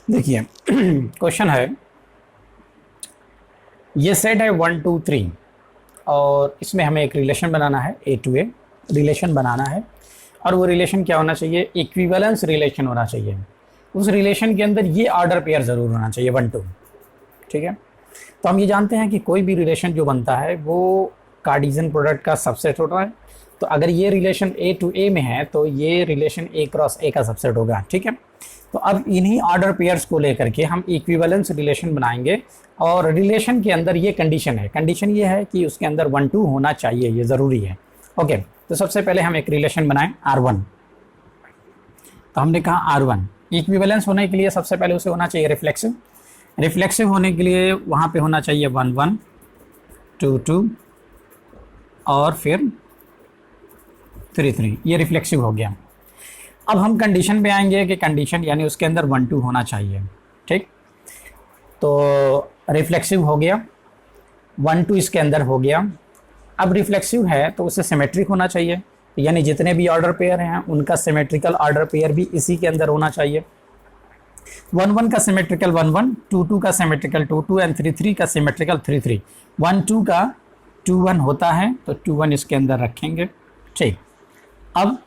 देखिए क्वेश्चन है, ये सेट है 1 2 3 और इसमें हमें एक रिलेशन बनाना है, ए टू ए रिलेशन बनाना है। और वो रिलेशन क्या होना चाहिए? इक्विवेलेंस रिलेशन होना चाहिए। उस रिलेशन के अंदर ये ऑर्डर पेयर ज़रूर होना चाहिए 1 2। ठीक है, तो हम ये जानते हैं कि कोई भी रिलेशन जो बनता है वो कार्टेशियन प्रोडक्ट का सबसेट होता है। तो अगर ये रिलेशन ए टू ए में है तो ये रिलेशन ए क्रॉस ए का सबसेट होगा। ठीक है, तो अब इन्हीं ऑर्डर पेयर्स को लेकर के हम इक्विवेलेंस रिलेशन बनाएंगे और रिलेशन के अंदर ये कंडीशन है, कंडीशन ये है कि उसके अंदर 1 2 होना चाहिए, ये ज़रूरी है। ओके, तो सबसे पहले हम एक रिलेशन बनाएं R1। तो हमने कहा R1 इक्विवेलेंस होने के लिए सबसे पहले उसे होना चाहिए रिफ्लेक्सिव। रिफ्लेक्सिव होने के लिए वहाँ पे होना चाहिए 1 1 2 2 और फिर 3 3, ये रिफ्लेक्सिव हो गया। अब हम कंडीशन पे आएंगे कि कंडीशन यानी उसके अंदर 1 2 होना चाहिए। ठीक, तो रिफ्लेक्सिव हो गया, 1 2 इसके अंदर हो गया। अब रिफ्लेक्सिव है तो उसे सिमेट्रिक होना चाहिए, यानी जितने भी ऑर्डर पेयर हैं उनका सिमेट्रिकल ऑर्डर पेयर भी इसी के अंदर होना चाहिए। 1 1 का सिमेट्रिकल 1 1, 2 2 का सिमेट्रिकल 2 2 एंड 3 3 का सिमेट्रिकल 3 3। 1 2 का 2 1 होता है तो 2 1 इसके अंदर रखेंगे। ठीक, अब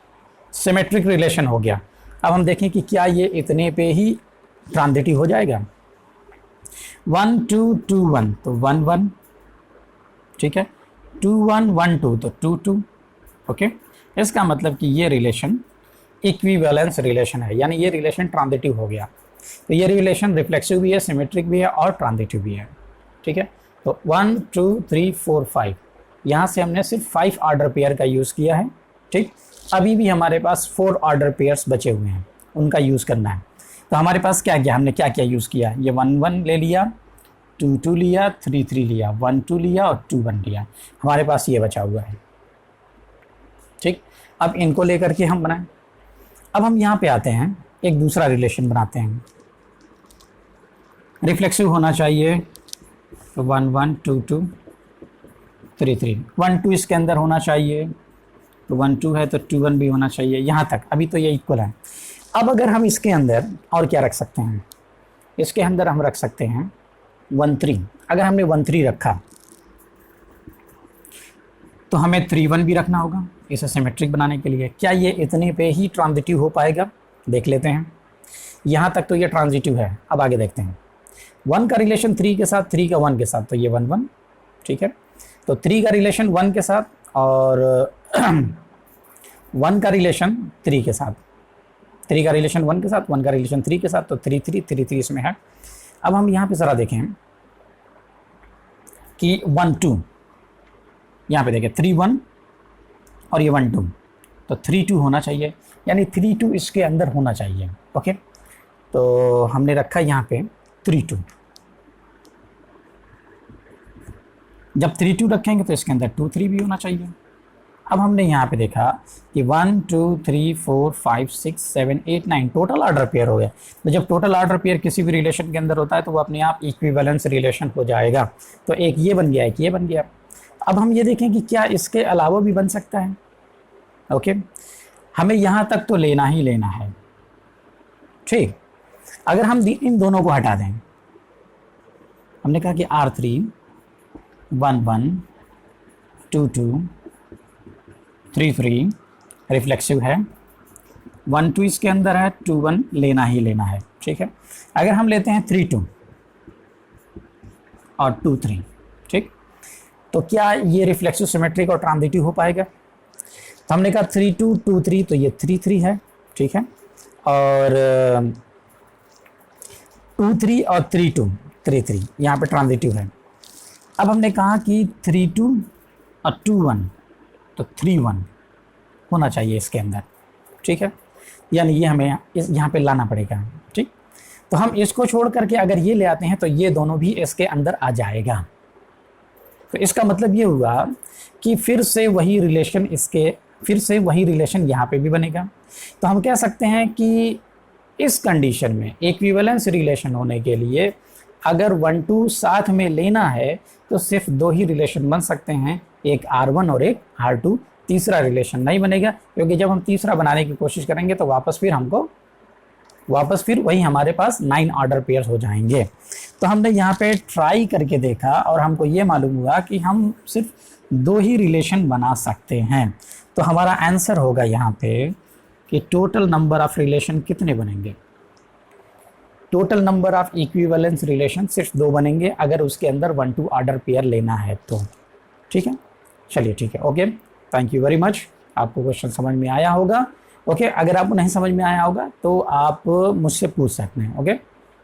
सिमेट्रिक रिलेशन हो गया। अब हम देखें कि क्या ये इतने पे ही ट्रांजिटिव हो जाएगा। 1 2 2 1 तो 1 1, ठीक है, 2 1 1 2 तो 2 2। ओके, इसका मतलब कि ये रिलेशन इक्विवेलेंस रिलेशन है, यानी ये रिलेशन ट्रांजिटिव हो गया। तो ये रिलेशन रिफ्लेक्सिव भी है, सिमेट्रिक भी है और ट्रांजिटिव भी है। ठीक है, तो 1 2 3 4 5, यहाँ से हमने सिर्फ 5 ऑर्डर पेयर का यूज़ किया है। ठीक, अभी भी हमारे पास 4 ऑर्डर पेयर्स बचे हुए हैं, उनका यूज़ करना है। तो हमारे पास क्या क्या, हमने क्या क्या यूज़ किया? ये 1 1 ले लिया, 2 2 लिया, 3 3 लिया, 1 2 लिया और 2 1 लिया। हमारे पास ये बचा हुआ है। ठीक, अब इनको लेकर के हम बनाएं। अब हम यहाँ पे आते हैं, एक दूसरा रिलेशन बनाते हैं। रिफ्लेक्सिव होना चाहिए तो 1 1 2 2 3 3, 1 2 इसके अंदर होना चाहिए तो 1 2 है तो 2 1 भी होना चाहिए। यहाँ तक अभी तो ये इक्वल है। अब अगर हम इसके अंदर और क्या रख सकते हैं, इसके अंदर हम रख सकते हैं 1 3। अगर हमने 1 3 रखा तो हमें 3 1 भी रखना होगा इसे सिमेट्रिक बनाने के लिए। क्या ये इतने पे ही ट्रांजिटिव हो पाएगा? देख लेते हैं। यहाँ तक तो ये ट्रांजिटिव है, अब आगे देखते हैं। 1 का रिलेशन 3 के साथ, 3 का 1 के साथ, तो ये 1 1। ठीक है, तो 3 का रिलेशन 1 के साथ और 1 का रिलेशन 3 के साथ, 3 का रिलेशन 1 के साथ, 1 का रिलेशन 3 के साथ, तो 3 3 3 3 इसमें है। अब हम यहाँ पे ज़रा देखें कि 1 2, यहाँ पे देखें 3 1 और ये 1 2, तो 3 2 होना चाहिए, यानी 3 2 इसके अंदर होना चाहिए। ओके, तो हमने रखा यहाँ पे 3 2। जब 3 2 रखेंगे तो इसके अंदर 2 3 भी होना चाहिए। अब हमने यहाँ पे देखा कि 1 2 3 4 5 6 7 8 9 टोटल ऑर्डर पेयर हो गया। तो जब टोटल ऑर्डर पेयर किसी भी रिलेशन के अंदर होता है तो वो अपने आप इक्विवेलेंस रिलेशन हो जाएगा। तो एक ये बन गया, एक ये बन गया। अब हम ये देखें कि क्या इसके अलावा भी बन सकता है। ओके, हमें यहाँ तक तो लेना ही लेना है। ठीक, अगर हम इन दोनों को हटा दें, हमने कहा कि R3 1 1 2 2 3 3 रिफ्लेक्सिव है, 1 2 इसके अंदर है, 2 1 लेना ही लेना है। ठीक है, अगर हम लेते हैं 3 2 और 2 3, ठीक, तो क्या ये रिफ्लेक्सिव सिमेट्रिक और ट्रांजिटिव हो पाएगा? तो हमने कहा 3 2 2 3, तो ये 3 3 है। ठीक है, और 2 3 और 3 2 3 3 यहाँ पे ट्रांजिटिव है। अब हमने कहा कि 3 2 और 2 1, तो 3 1 होना चाहिए इसके अंदर। ठीक है, यानी ये हमें इस यहाँ पे लाना पड़ेगा। ठीक, तो हम इसको छोड़ करके अगर ये ले आते हैं तो ये दोनों भी इसके अंदर आ जाएगा। तो इसका मतलब ये हुआ कि फिर से वही रिलेशन यहाँ पे भी बनेगा। तो हम कह सकते हैं कि इस कंडीशन में इक्विवेलेंस रिलेशन होने के लिए अगर 1 2 साथ में लेना है तो सिर्फ 2 ही रिलेशन बन सकते हैं, एक R1 और एक R2। तीसरा रिलेशन नहीं बनेगा, क्योंकि जब हम तीसरा बनाने की कोशिश करेंगे तो वापस फिर हमको वापस फिर वही हमारे पास 9 ऑर्डर पेयर्स हो जाएंगे। तो हमने यहाँ पे ट्राई करके देखा और हमको ये मालूम हुआ कि हम सिर्फ 2 ही रिलेशन बना सकते हैं। तो हमारा आंसर होगा यहाँ पे कि टोटल नंबर ऑफ रिलेशन कितने बनेंगे। Total number of equivalence relation सिर्फ 2 बनेंगे अगर उसके अंदर 1 to ऑर्डर पेयर लेना है तो। ठीक है, चलिए ठीक है, okay, thank you very much. आपको क्वेश्चन समझ में आया होगा। ओके, अगर आपको नहीं समझ में आया होगा तो आप मुझसे पूछ सकते हैं। ओके,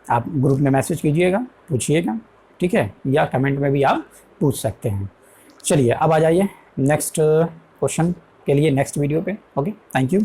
आप ग्रुप में मैसेज कीजिएगा, पूछिएगा, ठीक है, या कमेंट में भी आप पूछ सकते हैं। चलिए अब आ जाइए नेक्स्ट क्वेश्चन के लिए नेक्स्ट वीडियो पे। Okay, thank you.